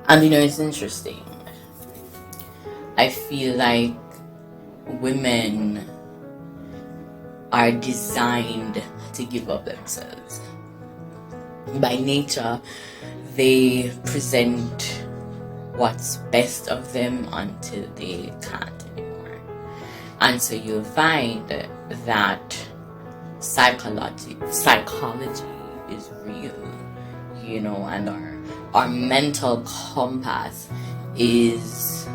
And it's interesting. I feel like women are designed to give up themselves. By nature, they present what's best of them until they can't anymore. And so you'll find that psychology is real, and our mental compass is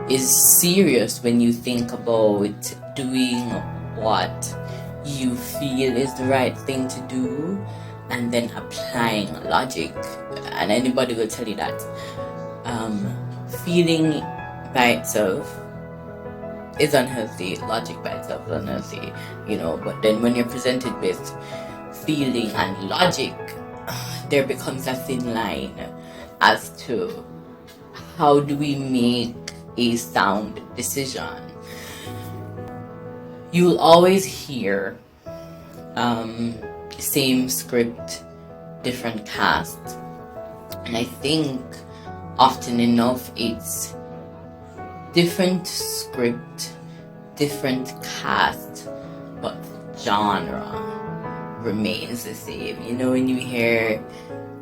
serious when you think about doing what you feel is the right thing to do and then applying logic. And anybody will tell you that feeling by itself is unhealthy, logic by itself is unhealthy, but then when you're presented with feeling and logic, there becomes a thin line as to how do we make a sound decision. You'll always hear same script, different cast, and I think often enough it's different script, different cast, but genre remains the same. When you hear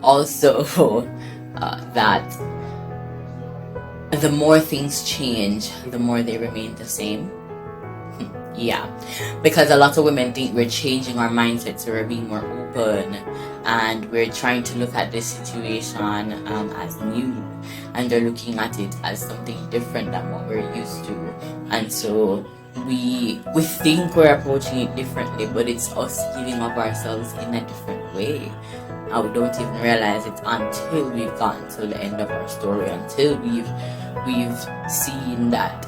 also that the more things change, the more they remain the same. Yeah, because a lot of women think we're changing our mindset, so we're being more open and we're trying to look at this situation as new, and they're looking at it as something different than what we're used to, and so we think we're approaching it differently, but it's us giving up ourselves in a different way, and we don't even realize it until we've gotten to the end of our story, until we've seen that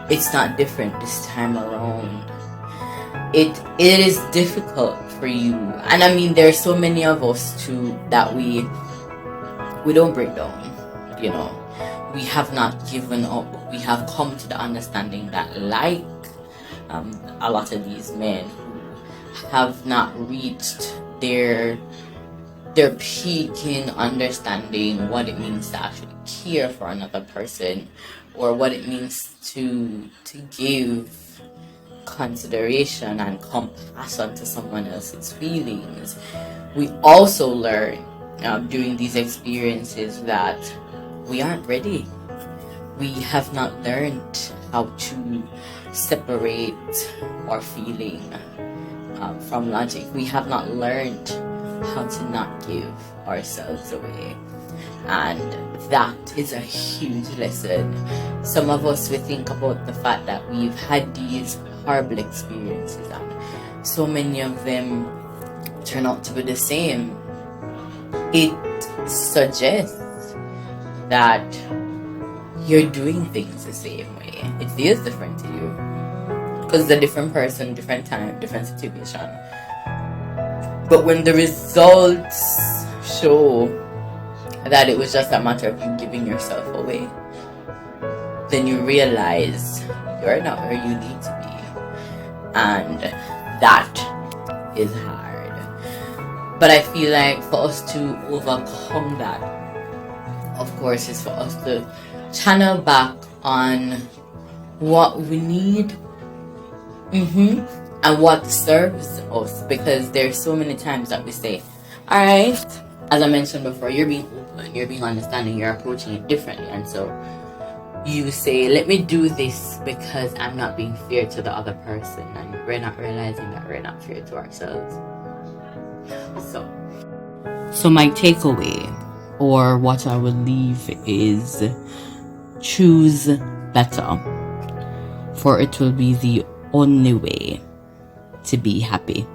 it's not different this time around. It is difficult for you, and I mean there's so many of us too that we don't break down. We have not given up. We have come to the understanding that, like a lot of these men who have not reached their peak in understanding what it means to actually care for another person, or what it means to give consideration and compassion to someone else's feelings. We also learn during these experiences that we aren't ready. We have not learned how to separate our feeling from logic. We have not learned how to not give ourselves away. And that is a huge lesson. Some of us, we think about the fact that we've had these horrible experiences and so many of them turn out to be the same. It suggests that you're doing things the same way. It feels different to you because it's a different person, different time, different situation. But when the results show that it was just a matter of you giving yourself away, then you realize you're not where you need to be, and that is hard. But I feel like for us to overcome that, of course, is for us to channel back on what we need and what serves us, because there's so many times that we say, all right, as I mentioned before, you're being open, you're being understanding, you're approaching it differently, and so you say, let me do this because I'm not being fair to the other person, and we're not realizing that we're not fair to ourselves. So my takeaway, or what I will leave, is choose better, for it will be the only way to be happy.